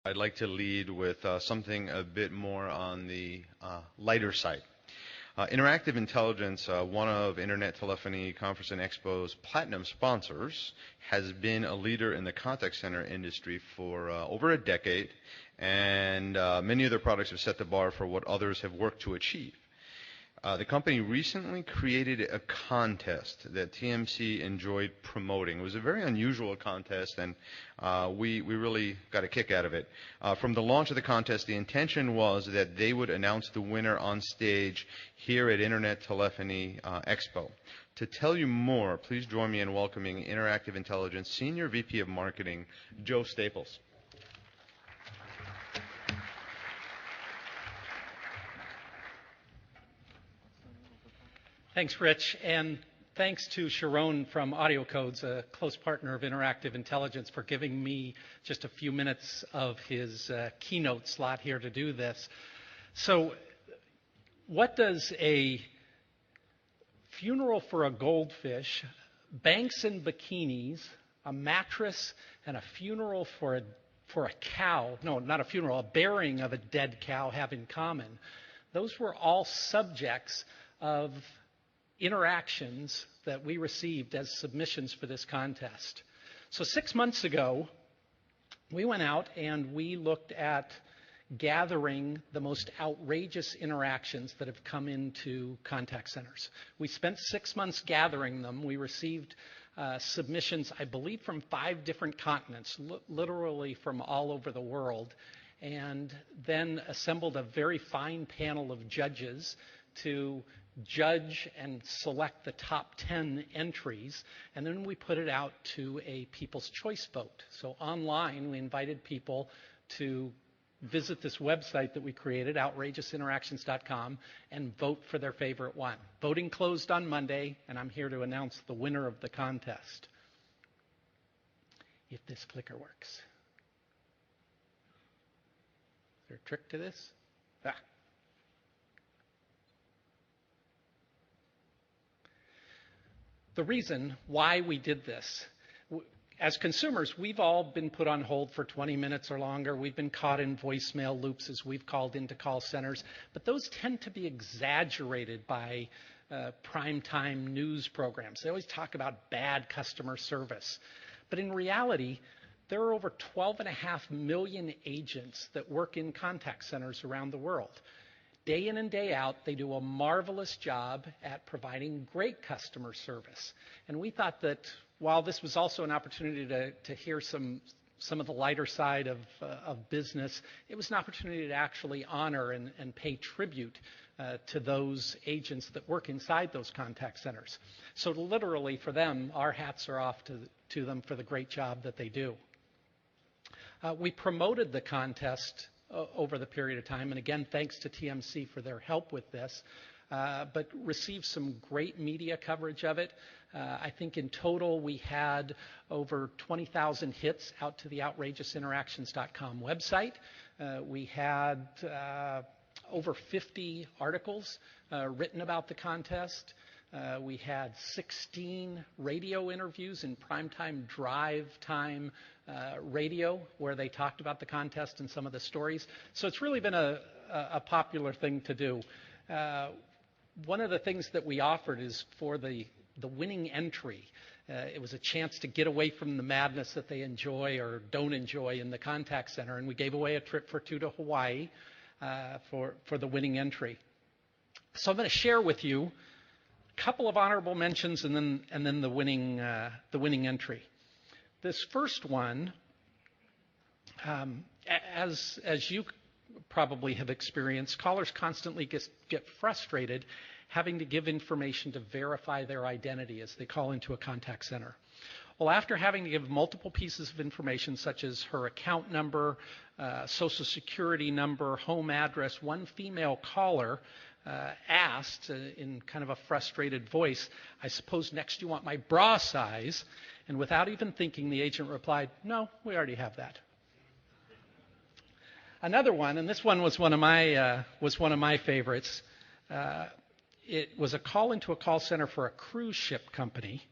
I'd like to lead with something a bit more on the lighter side. Interactive Intelligence, one of Internet Telephony Conference and Expo's platinum sponsors, has been a leader in the contact center industry for over a decade, and many of their products have set the bar for what others have worked to achieve. The company recently created a contest that TMC enjoyed promoting. It was a very unusual contest, and we really got a kick out of it. From the launch of the contest, the intention was that they would announce the winner on stage here at Internet Telephony Expo. To tell you more, please join me in welcoming Interactive Intelligence Senior VP of Marketing, Joe Staples. Thanks, Rich, and thanks to Sharon from Audio Codes, a close partner of Interactive Intelligence, for giving me just a few minutes of his keynote slot here to do this. So, what does a funeral for a goldfish, banks and bikinis, a mattress, and a funeral for a cow, no, not a funeral, a burying of a dead cow have in common? Those were all subjects of interactions that we received as submissions for this contest. So 6 months ago, we went out and we looked at gathering the most outrageous interactions that have come into contact centers. We spent 6 months gathering them. We received submissions, I believe, from 5 different continents, literally from all over the world, and then assembled a very fine panel of judges to judge and select the top 10 entries, and then we put it out to a People's Choice vote. So online, we invited people to visit this website that we created, outrageousinteractions.com, and vote for their favorite one. Voting closed on Monday, and I'm here to announce the winner of the contest. If this clicker works. Is there a trick to this? The reason why we did this, as consumers, we've all been put on hold for 20 minutes or longer. We've been caught in voicemail loops as we've called into call centers, but those tend to be exaggerated by primetime news programs. They always talk about bad customer service. But in reality, there are over 12.5 million agents that work in contact centers around the world. Day in and day out, they do a marvelous job at providing great customer service. And we thought that while this was also an opportunity to hear some of the lighter side of business, it was an opportunity to actually honor and pay tribute to those agents that work inside those contact centers. So literally for them, our hats are off to them for the great job that they do. We promoted the contest over the period of time, and again, thanks to TMC for their help with this, but received some great media coverage of it. I think in total we had over 20,000 hits out to the outrageousinteractions.com website. We had over 50 articles written about the contest. We had 16 radio interviews in primetime drive time radio where they talked about the contest and some of the stories. So it's really been a popular thing to do. One of the things that we offered is for the winning entry. It was a chance to get away from the madness that they enjoy or don't enjoy in the contact center, and we gave away a trip for 2 to Hawaii for the winning entry. So I'm going to share with you a couple of honorable mentions and then the winning entry. This first one, as you probably have experienced, callers constantly get frustrated having to give information to verify their identity as they call into a contact center. Well, after having to give multiple pieces of information such as her account number, social security number, home address, one female caller asked in kind of a frustrated voice, "I suppose next you want my bra size?" And without even thinking, the agent replied, "No, we already have that." Another one, and this one was one of my favorites. It was a call into a call center for a cruise ship company,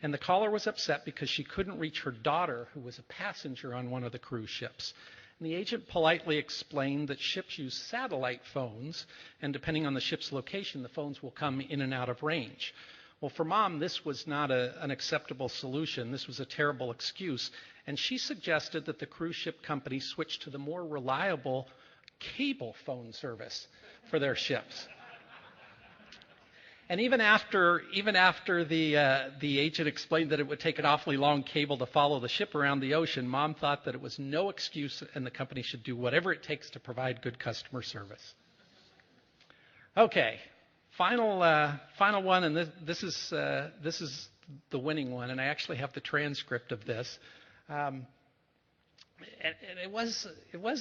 and the caller was upset because she couldn't reach her daughter, who was a passenger on one of the cruise ships. And the agent politely explained that ships use satellite phones, and depending on the ship's location, the phones will come in and out of range. Well, for Mom, this was not an acceptable solution. This was a terrible excuse. And she suggested that the cruise ship company switch to the more reliable cable phone service for their ships. And even after the agent explained that it would take an awfully long cable to follow the ship around the ocean, Mom thought that it was no excuse and the company should do whatever it takes to provide good customer service. Okay, final one, and this is the winning one, and I actually have the transcript of this. And it was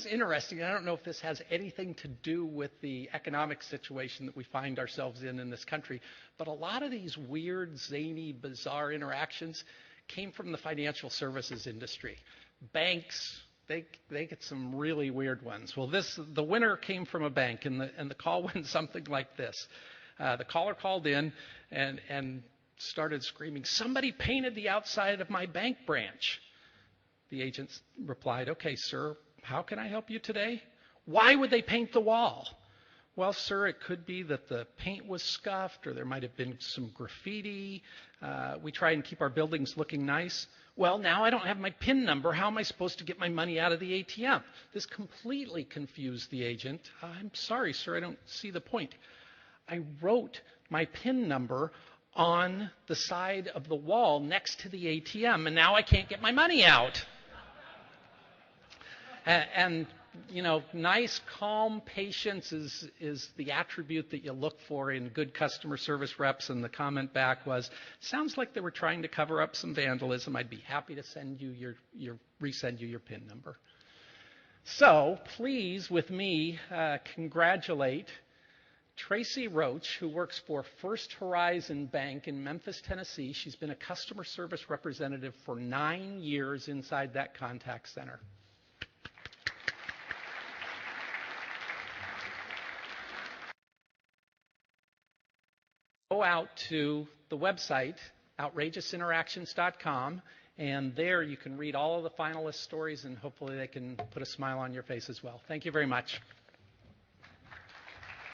interesting. I don't know if this has anything to do with the economic situation that we find ourselves in this country, but a lot of these weird, zany, bizarre interactions came from the financial services industry. Banks, they get some really weird ones. Well, the winner came from a bank, and the call went something like this. The caller called in and started screaming, "Somebody painted the outside of my bank branch." The agent replied, "Okay, sir, how can I help you today?" "Why would they paint the wall?" "Well, sir, it could be that the paint was scuffed or there might have been some graffiti. We try and keep our buildings looking nice." "Well, now I don't have my PIN number. How am I supposed to get my money out of the ATM?" This completely confused the agent. "I'm sorry, sir, I don't see the point. I wrote my PIN number on the side of the wall next to the ATM, and now I can't get my money out." And you know, nice, calm patience is the attribute that you look for in good customer service reps. And the comment back was, "Sounds like they were trying to cover up some vandalism. I'd be happy to send you resend you your PIN number." So please, with me, congratulate Tracy Roach, who works for First Horizon Bank in Memphis, Tennessee. She's been a customer service representative for 9 years inside that contact center. Go out to the website, outrageousinteractions.com, and there you can read all of the finalist stories, and hopefully they can put a smile on your face as well. Thank you very much.